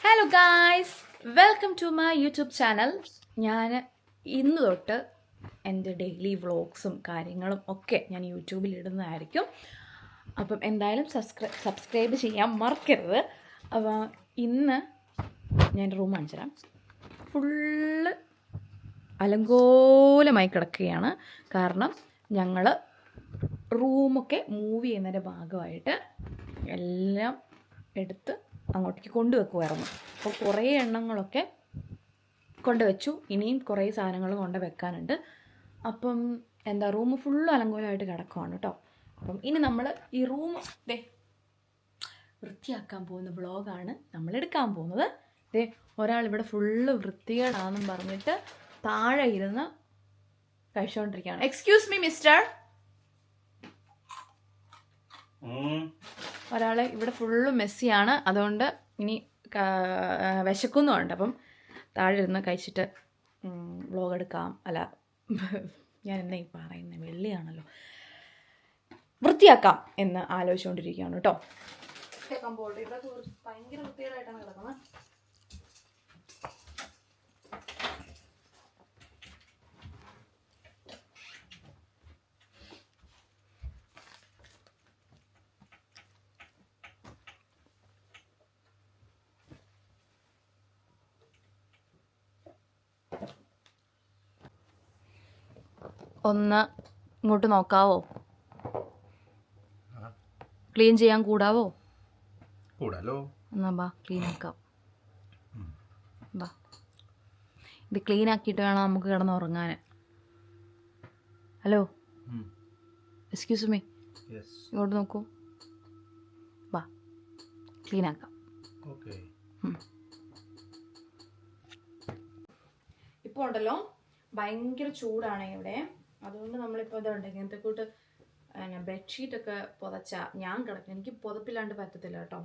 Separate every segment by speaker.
Speaker 1: Hello guys, welcome to my YouTube channel. ഞാൻ ഇന്ന് തൊട്ട് എൻ്റെ ഡെയിലി വ്ളോഗ്സും കാര്യങ്ങളും ഒക്കെ ഞാൻ യൂട്യൂബിൽ ഇടുന്നതായിരിക്കും. അപ്പം എന്തായാലും സബ്സ്ക്രൈബ് ചെയ്യാൻ മറക്കരുത്. അപ്പോൾ ഇന്ന് ഞാൻ റൂം കാണിച്ചു തരാം. ഫുള്ള് അലങ്കോലമായി കിടക്കുകയാണ്. കാരണം ഞങ്ങൾ റൂമൊക്കെ മൂവ് ചെയ്യുന്നതിൻ്റെ ഭാഗമായിട്ട് എല്ലാം എടുത്ത് അങ്ങോട്ടേക്ക് കൊണ്ടുവെക്കുമായിരുന്നു. അപ്പോൾ കുറേ എണ്ണങ്ങളൊക്കെ കൊണ്ടുവച്ചു. ഇനിയും കുറേ സാധനങ്ങൾ കൊണ്ട് വെക്കാനുണ്ട്. അപ്പം റൂം ഫുള്ള് അലങ്കോലമായിട്ട് കിടക്കുവാണ് കേട്ടോ. അപ്പം ഇനി നമ്മൾ ഈ റൂം വൃത്തിയാക്കാൻ പോകുന്ന വ്ളോഗാണ് നമ്മൾ എടുക്കാൻ പോകുന്നത്. ഒരാൾ ഇവിടെ ഫുള്ള് വൃത്തികേടാണെന്നും പറഞ്ഞിട്ട് താഴെ ഇരുന്ന് കഴിച്ചുകൊണ്ടിരിക്കുകയാണ്. Excuse me mister. ഒരാൾ ഇവിടെ ഫുള്ള് മെസ്സിയാണ്. അതുകൊണ്ട് ഇനി വിശക്കുന്നുണ്ട്. അപ്പം താഴെ ഇരുന്ന് കഴിച്ചിട്ട് വ്ളോഗ് എടുക്കാം. അല്ല, ഞാൻ എന്താ ഈ പറയുന്നത്, വെള്ളിയാണല്ലോ, വൃത്തിയാക്കാം എന്ന് ആലോചിച്ചുകൊണ്ടിരിക്കുകയാണ് കേട്ടോ. ഇവിടെ ഭയങ്കര വൃത്തികേടായിട്ടാണ് കിടക്കുന്നത്. ഒന്ന് ഇങ്ങോട്ട് നോക്കാവോ? ക്ലീൻ ചെയ്യാൻ കൂടാവോ?
Speaker 2: കൂടാലോ.
Speaker 1: എന്നാ ബാ, ക്ലീൻ ആക്കാം. ബാ, ഇത് ക്ലീൻ ആക്കിയിട്ട് വേണം നമുക്ക് കിടന്നുറങ്ങാൻ. ഹലോ, എക്സ്ക്യൂസ് മീ, ഇങ്ങോട്ട് നോക്കൂ. ബാ, ക്ലീൻ ആക്കാം. ഇപ്പോൾ ഉണ്ടല്ലോ ഭയങ്കര ചൂടാണ് ഇവിടെ. അതുകൊണ്ട് നമ്മളിപ്പോൾ ഇതുണ്ട് ഇങ്ങനത്തെ കൂട്ട് ബെഡ്ഷീറ്റൊക്കെ പുതച്ചാൽ ഞാൻ കിടക്കും. എനിക്ക് പുതപ്പില്ലാണ്ട് പറ്റത്തില്ല കേട്ടോ.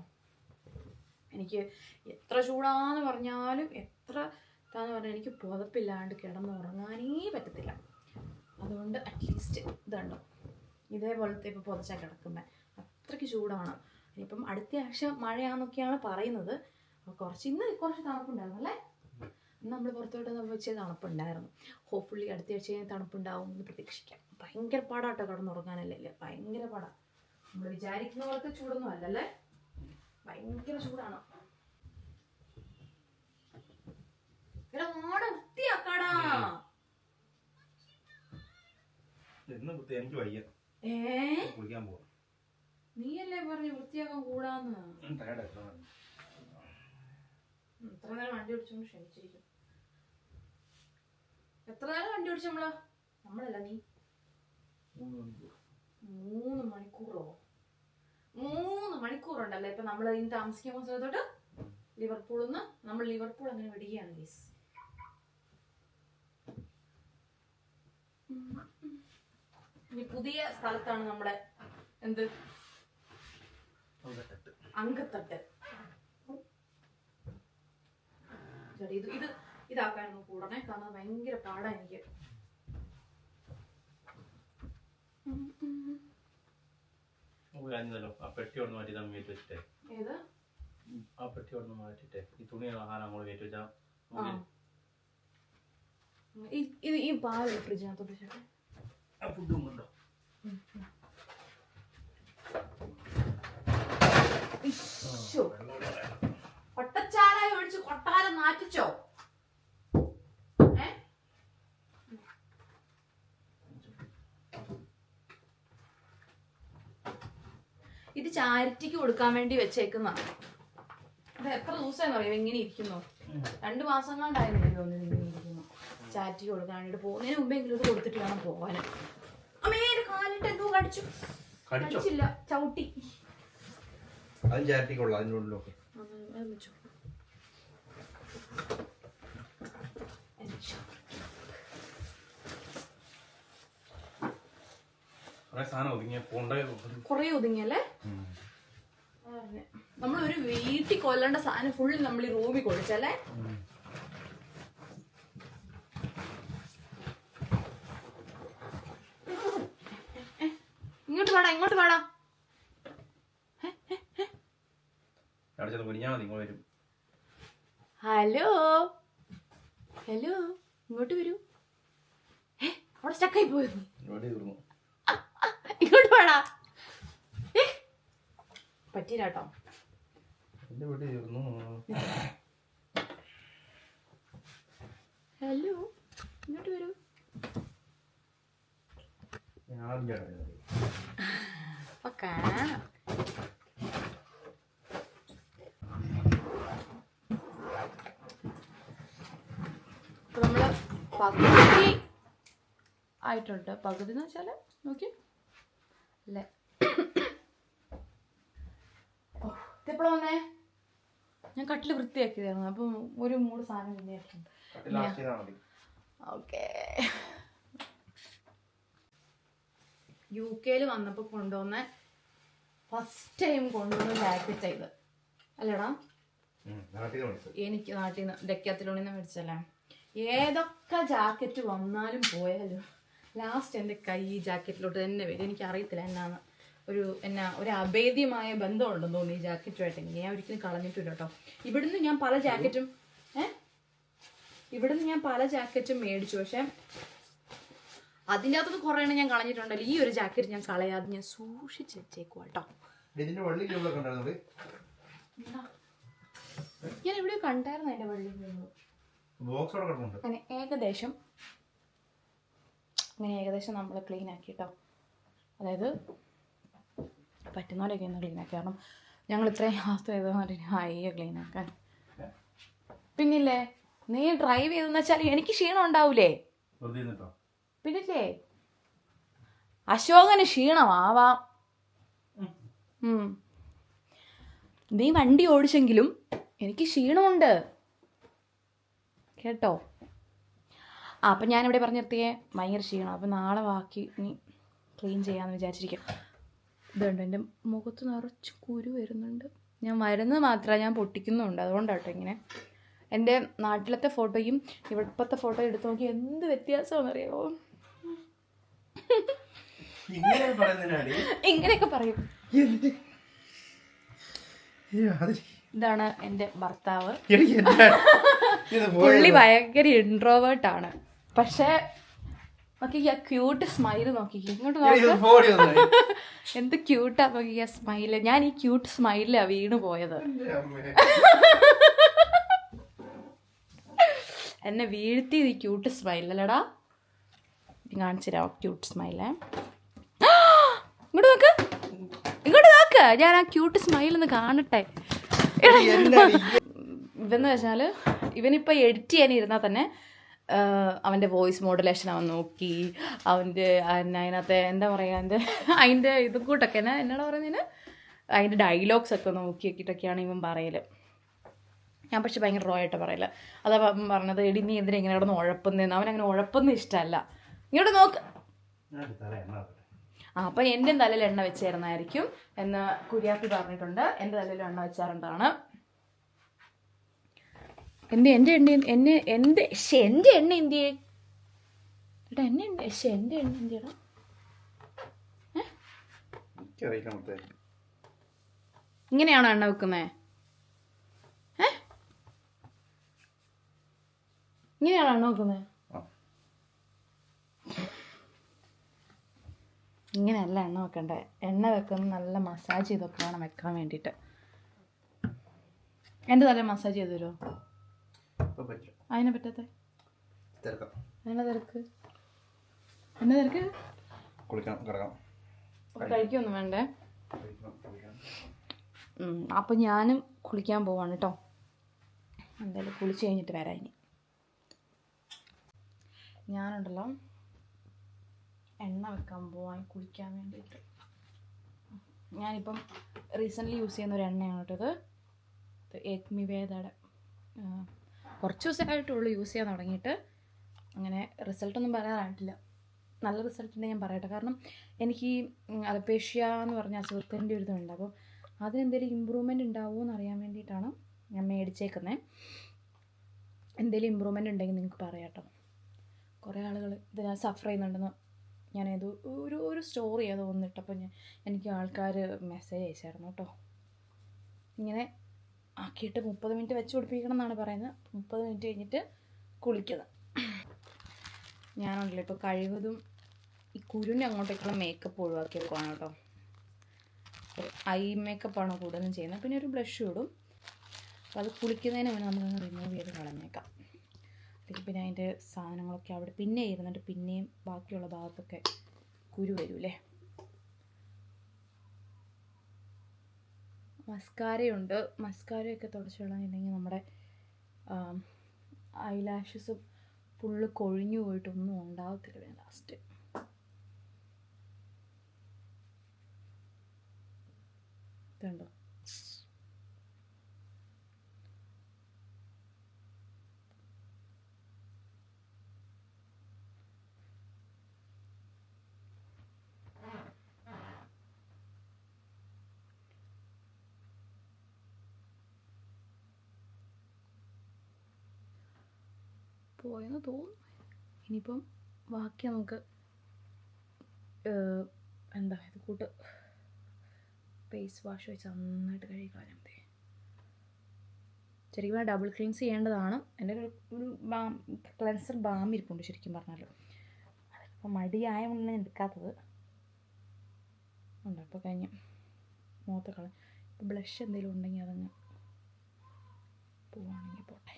Speaker 1: എനിക്ക് എത്ര ചൂടാന്ന് പറഞ്ഞാലും എത്ര ഇതാന്ന് പറഞ്ഞാൽ എനിക്ക് പുതപ്പില്ലാണ്ട് കിടന്നുറങ്ങാനേ പറ്റത്തില്ല. അതുകൊണ്ട് അറ്റ്ലീസ്റ്റ് ഇതുണ്ടോ ഇതേപോലത്തെ ഇപ്പോൾ പുതച്ചാൽ കിടക്കുന്നത്. അത്രയ്ക്ക് ചൂടാണ്. ഇനിയിപ്പം അടുത്ത ആഴ്ച മഴയാണെന്നൊക്കെയാണ് പറയുന്നത്. അപ്പോൾ ഇന്ന് കുറച്ച് തണുപ്പുണ്ടായിരുന്നു അല്ലേ? നമ്മൾ പുറത്തോട്ട് വെച്ച് തണുപ്പുണ്ടായിരുന്നു. ഹോപ്പ്ഫുള്ളി അടുത്ത ആഴ്ച തണുപ്പുണ്ടാവും എന്ന് പ്രതീക്ഷിക്കാം. ഭയങ്കര പാടാട്ടോ കിടന്നുറങ്ങാനല്ലേ, ഭയങ്കര പാടാണ്. നമ്മൾ വിചാരിക്കുന്ന പോലത്തെ ചൂടൊന്നും അല്ലല്ലേ, ഭയങ്കര ചൂടാണ്. നീയല്ലേ പറഞ്ഞു വൃത്തിയാക്കാൻ കൂടാന്ന്. എത്ര നേരം വണ്ടി ഓടിച്ചോണ്ട് ക്ഷണിച്ചിരിക്കും. എത്ര നേരം വണ്ടി ഓടിച്ചു നമ്മളല്ല നീ? 3 മണിക്കൂറോ? 3 മണിക്കൂറുണ്ടല്ലേ ഇപ്പൊ നമ്മൾ ഇനി താമസിക്കാൻ പോകുന്ന സ്ഥലത്തോട്ട്, ലിവർപൂളിൽ നിന്ന്. നമ്മൾ ലിവർപൂൾ അങ്ങനെ വിടുകയാണ് ഗീസ്. ഇനി പുതിയ സ്ഥലത്താണ് നമ്മുടെ അങ്കത്തട്ട്. ഇത് ഇതാക്കാനൊന്നും കൂടണേ, കാരണം ഭയങ്കര പാടാ എനിക്ക്. ഈ പാല് ഫ്രിഡ്ജിനകത്തോട്ട് ചേട്ടൻ കൊട്ടച്ചാലായി ഒഴിച്ച് കൊട്ടാരം നാറ്റിച്ചോ? ഇത് ചാരിറ്റിക്ക് കൊടുക്കാൻ വേണ്ടി വെച്ചേക്കുന്നതാണ്. ഇത് എത്ര ദിവസമാണെന്ന് അറിയാം ഇങ്ങനെ ഇരിക്കുന്നു. 2 മാസം കൊണ്ടായിരുന്നു ഇങ്ങനെ ഇരിക്കുന്നു. ചാരിറ്റിക്ക് കൊടുക്കാൻ വേണ്ടിട്ട് പോകുന്നതിന് മുമ്പെങ്കിലും ഇത് കൊടുത്തിട്ട് വേണം പോകാൻ. അമ്മേന്റെ കാലിട്ട് എന്തോ കടിച്ചില്ല, ചവിട്ടി. കൊറേ ഒതുങ്ങിയല്ലേ? നമ്മളൊരു വീട്ടിൽ കൊല്ലേണ്ട സാധനം ഫുള്ള് നമ്മൾ ഈ റൂമിൽ കൊള്ളിച്ചല്ലേ? ഇങ്ങോട്ട് വാടാ, ഇങ്ങോട്ട് വാടാ. ഹലോ ഹലോ, ഇങ്ങോട്ട് വരൂ. അവിടെ സ്റ്റക്കായി പോയിരുന്നു. ഇങ്ങോട്ട് വേടാ. പറ്റിയില്ലാട്ടോ. ഹലോ, ഇങ്ങോട്ട് വരൂ. ഓക്കെ. അപ്പൊ നമ്മള് പകുതി ആയിട്ടുണ്ട്. പകുതി എന്ന് വെച്ചാല് നോക്കി അല്ലേ. എപ്പോഴാ വന്നേ? ഞാൻ കട്ടില് വൃത്തിയാക്കിയതായിരുന്നു. അപ്പം ഒരു 3 സാധനം പിന്നെയായിട്ടുണ്ട്. ഓക്കെ. UK വന്നപ്പോൾ കൊണ്ടുവന്ന ഫസ്റ്റ് ടൈം കൊണ്ടുവന്ന ജാക്കറ്റ് ഇത് അല്ലടാ. എനിക്ക് നാട്ടിൽ നിന്ന് ഡെക്കാത്തലോണിൽ നിന്ന് മേടിച്ചല്ലേ. ഏതൊക്കെ ജാക്കറ്റ് വന്നാലും പോയാലും ലാസ്റ്റ് എൻ്റെ കൈ ഈ ജാക്കറ്റിലോട്ട് തന്നെ വരും. എനിക്ക് അറിയത്തില്ല എന്നാണ് ഒരു അഭേദ്യമായ ബന്ധമുണ്ടെന്ന് തോന്നി ഈ ജാക്കറ്റുമായിട്ട്. എനിക്ക് ഞാൻ ഒരിക്കലും കളഞ്ഞിട്ടില്ല കേട്ടോ. ഇവിടുന്ന് ഞാൻ പല ജാക്കറ്റും മേടിച്ചു. പക്ഷെ അതിൻ്റെ അകത്തുനിന്ന് കുറേ എണ്ണം ഞാൻ കളഞ്ഞിട്ടുണ്ടല്ലോ. ഈ ഒരു ജാക്കറ്റ് ഞാൻ കളയാതെ ഞാൻ സൂക്ഷിച്ച് വെച്ചേക്കുവാ കേട്ടോ. ഞാൻ എവിടെയോ കണ്ടായിരുന്നു അതിന്റെ വള്ളി. അങ്ങനെ ഏകദേശം നമ്മൾ ക്ലീൻ ആക്കി കേട്ടോ. അതായത് പറ്റുന്ന പോലെയൊക്കെ ഒന്ന് ക്ലീൻ ആക്കി. കാരണം ഞങ്ങൾ ഇത്രയും യാത്ര ചെയ്തെന്ന് ഹൈയ ക്ലീൻ ആക്കാൻ. പിന്നില്ലേ, നീ ഡ്രൈവ് ചെയ്തെന്ന് വെച്ചാൽ എനിക്ക് ക്ഷീണം ഉണ്ടാവൂലേ? പിന്നില്ലേ, അശോകന് ക്ഷീണമാവാം. നീ വണ്ടി ഓടിച്ചെങ്കിലും എനിക്ക് ക്ഷീണമുണ്ട് കേട്ടോ. അപ്പം ഞാനിവിടെ പറഞ്ഞു നിർത്തിയേ, ഭയങ്കര ക്ഷീണം. അപ്പം നാളെ ബാക്കി നീ ക്ലീൻ ചെയ്യാമെന്ന് വിചാരിച്ചിരിക്കും. ഇതുണ്ട്, എൻ്റെ മുഖത്ത് നിറച്ച് കുരു വരുന്നുണ്ട്. ഞാൻ വരുന്നത് മാത്രമല്ല, ഞാൻ പൊട്ടിക്കുന്നുണ്ട്. അതുകൊണ്ടാട്ടോ ഇങ്ങനെ. എൻ്റെ നാട്ടിലത്തെ ഫോട്ടോയും ഇവിടുത്തെ ഫോട്ടോയും എടുത്ത് നോക്കി എന്ത് വ്യത്യാസമാണെന്നറിയാമോ? ഇങ്ങനെയൊക്കെ പറയും. ഇതാണ് എൻ്റെ ഭർത്താവ്. പുള്ളി ഭയങ്കര ഇൻട്രോവേർട്ടാണ്. പക്ഷെ നോക്കിക്കാ ക്യൂട്ട് സ്മൈല് നോക്കിക്കേ. ഇങ്ങോട്ട് നോക്ക്, എന്ത് ക്യൂട്ടാ നോക്കിക്കാ സ്മൈല്. ഞാൻ ഈ ക്യൂട്ട് സ്മൈലിലാ വീണ് പോയത്. എന്നെ വീഴ്ത്തിയത് ഈ ക്യൂട്ട് സ്മൈലല്ലടാ. കാണിച്ചുതരാം ക്യൂട്ട് സ്മൈലേ. ഇങ്ങോട്ട് നോക്ക്, ഞാൻ ആ ക്യൂട്ട് സ്മൈലൊന്ന് കാണട്ടെ. ഇതെന്ന് വെച്ചാൽ ഇവനിപ്പോൾ എഡിറ്റ് ചെയ്യാനിരുന്നാൽ തന്നെ അവൻ്റെ വോയിസ് മോഡുലേഷൻ അവൻ നോക്കി, അവൻ്റെ അതിനകത്തെ എന്താ പറയുക, അതിൻ്റെ ഇത് കൂട്ടൊക്കെ എന്നാണ് പറയുന്നതിന്, അതിൻ്റെ ഡയലോഗ്സ് ഒക്കെ നോക്കി നോക്കിയിട്ടൊക്കെയാണ് ഇവൻ പറയൽ. ഞാൻ പക്ഷെ ഭയങ്കര റോ ആയിട്ട് പറയില്ല. അതാ പറഞ്ഞത്, എടി നീ എന്തിനാ ഇങ്ങനെ കിടന്ന് ഉഴപ്പുന്നതെന്ന്. അവനങ്ങനെ ഉഴപ്പൊന്നും ഇഷ്ടമല്ല. ഇങ്ങോട്ട് നോക്ക്. അപ്പം എൻ്റെ തലയിൽ എണ്ണ വെച്ചേരുന്നതായിരിക്കും എന്ന് കുര്യാപ്പി പറഞ്ഞിട്ടുണ്ട്. എൻ്റെ തലയിൽ എണ്ണ വെച്ചാറുണ്ടാണ്. എൻ്റെ എണ്ണ എന്തിയേ ഏട്ടാ? എൻ്റെ എണ്ണ എന്തിയടാ? ഇങ്ങനെയാണോ എണ്ണ വെക്കുന്നേ? ഇങ്ങനെയാണോ എണ്ണ വെക്കുന്നത്? ഇങ്ങനെയല്ല എണ്ണ വെക്കണ്ടേ. എണ്ണ വെക്കുന്ന നല്ല മസാജ് ചെയ്തൊക്കെ വേണം വെക്കാൻ വേണ്ടിയിട്ട്. എൻ്റെ തല മസാജ് ചെയ്ത് തരുമോ? അതിനെ പറ്റാത്ത എന്നാ തിരക്ക് കഴിക്കൊന്നും വേണ്ടേ? അപ്പം ഞാനും കുളിക്കാൻ പോവാണ് കേട്ടോ. എന്തായാലും കുളിച്ച് കഴിഞ്ഞിട്ട് വരാം. ഇനി ഞാനുണ്ടല്ലോ എണ്ണ വെക്കാൻ പോവാൻ കുളിക്കാൻ വേണ്ടിയിട്ട്. ഞാനിപ്പം റീസെൻ്റ്ലി യൂസ് ചെയ്യുന്ന ഒരു എണ്ണയാണ് കേട്ടോ ഇത്. ഏക്മിവേദയുടെ കുറച്ച് ദിവസമായിട്ടുള്ളൂ യൂസ് ചെയ്യാൻ തുടങ്ങിയിട്ട്. അങ്ങനെ റിസൾട്ടൊന്നും പറയാനായിട്ടില്ല. നല്ല റിസൾട്ടിൻ്റെ ഞാൻ പറയട്ടെ. കാരണം എനിക്ക് ഈ അലപ്പേഷ്യ എന്ന് പറഞ്ഞ അസുഖത്തിൻ്റെ ഒരു ഇതുണ്ട്. അപ്പോൾ അതിനെന്തെങ്കിലും ഇമ്പ്രൂവ്മെൻറ്റ് ഉണ്ടാവുമോ എന്ന് അറിയാൻ വേണ്ടിയിട്ടാണ് ഞാൻ മേടിച്ചേക്കുന്നത്. എന്തെങ്കിലും ഇമ്പ്രൂവ്മെൻറ്റ് ഉണ്ടെങ്കിൽ നിങ്ങൾക്ക് പറയാം കേട്ടോ. കുറേ ആളുകൾ ഇതിനാൽ സഫർ ചെയ്യുന്നുണ്ടെന്ന് ഞാനേതോ ഒരു സ്റ്റോറി ഏതോ വന്നിട്ടപ്പോൾ എനിക്ക് ആൾക്കാർ മെസ്സേജ് അയച്ചായിരുന്നു കേട്ടോ. ഇങ്ങനെ ആക്കിയിട്ട് 30 മിനിറ്റ് വെച്ച് പിടിപ്പിക്കണം എന്നാണ് പറയുന്നത്. 30 മിനിറ്റ് കഴിഞ്ഞിട്ട് കുളിക്കുന്നത്. ഞാനുണ്ടല്ലോ ഇപ്പോൾ കഴിവതും ഈ കുരുവിനെ അങ്ങോട്ടേക്കുള്ള മേക്കപ്പ് ഒഴിവാക്കി വെക്കുവാണ് കേട്ടോ. ഐ മേക്കപ്പാണ് കൂടുതലും ചെയ്യുന്നത്. പിന്നെ ഒരു ബ്ലഷ് ഇടും. അപ്പോൾ അത് കുളിക്കുന്നതിന് മുന്നേ നമുക്കങ്ങ് റിമൂവ് ചെയ്ത് കളഞ്ഞേക്കാം. അല്ലെങ്കിൽ പിന്നെ അതിൻ്റെ സാധനങ്ങളൊക്കെ അവിടെ പിന്നെ ഇരുന്നിട്ട് പിന്നെയും ബാക്കിയുള്ള ഭാഗത്തൊക്കെ കുരു വരൂലേ. മസ്കാരയുണ്ട്. മസ്കാരയൊക്കെ തുടച്ച് കളഞ്ഞിട്ടുണ്ടെങ്കിൽ നമ്മുടെ ഐലാഷസ് ഫുള്ള് കൊഴിഞ്ഞു പോയിട്ടൊന്നും ഉണ്ടാകത്തില്ല പിന്നെ ലാസ്റ്റ്. ഇതുണ്ടോ? പോയെന്ന് തോന്നുന്നു. ഇനിയിപ്പം ബാക്കി നമുക്ക് എന്താ ഇത് കൂട്ട് ഫേസ് വാഷ് വെച്ച് നന്നായിട്ട് കഴുകി കളഞ്ഞാൽ മതി. ശരിക്കും പറഞ്ഞാൽ ഡബിൾ ക്ലീൻസ് ചെയ്യേണ്ടതാണ്. എൻ്റെ ഒരു ക്ലെൻസർ ബാം ഇരിപ്പുണ്ട് ശരിക്കും പറഞ്ഞാൽ. അതിപ്പോൾ മടിയായതുകൊണ്ടാണ് എടുക്കാത്തത്. ഉണ്ടോ ഇപ്പോൾ കഴിഞ്ഞ് മുഖത്ത് കളഞ്ഞ്. ഇപ്പോൾ ബ്ലഷ് എന്തെങ്കിലും ഉണ്ടെങ്കിൽ അതങ്ങ് പോവുകയാണെങ്കിൽ പോട്ടെ.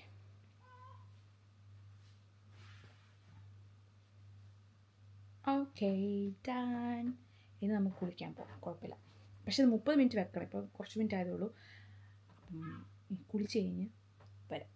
Speaker 1: Okay done. ഇനി നമുക്ക് കുളിക്കാൻ പോകാം. കുഴപ്പമില്ല. പക്ഷേ ഇത് 30 മിനിറ്റ് വെക്കണം. ഇപ്പോൾ കുറച്ച് മിനിറ്റ് ആയതേ ഉള്ളൂ. കുളിച്ച് കഴിഞ്ഞ് വരാം.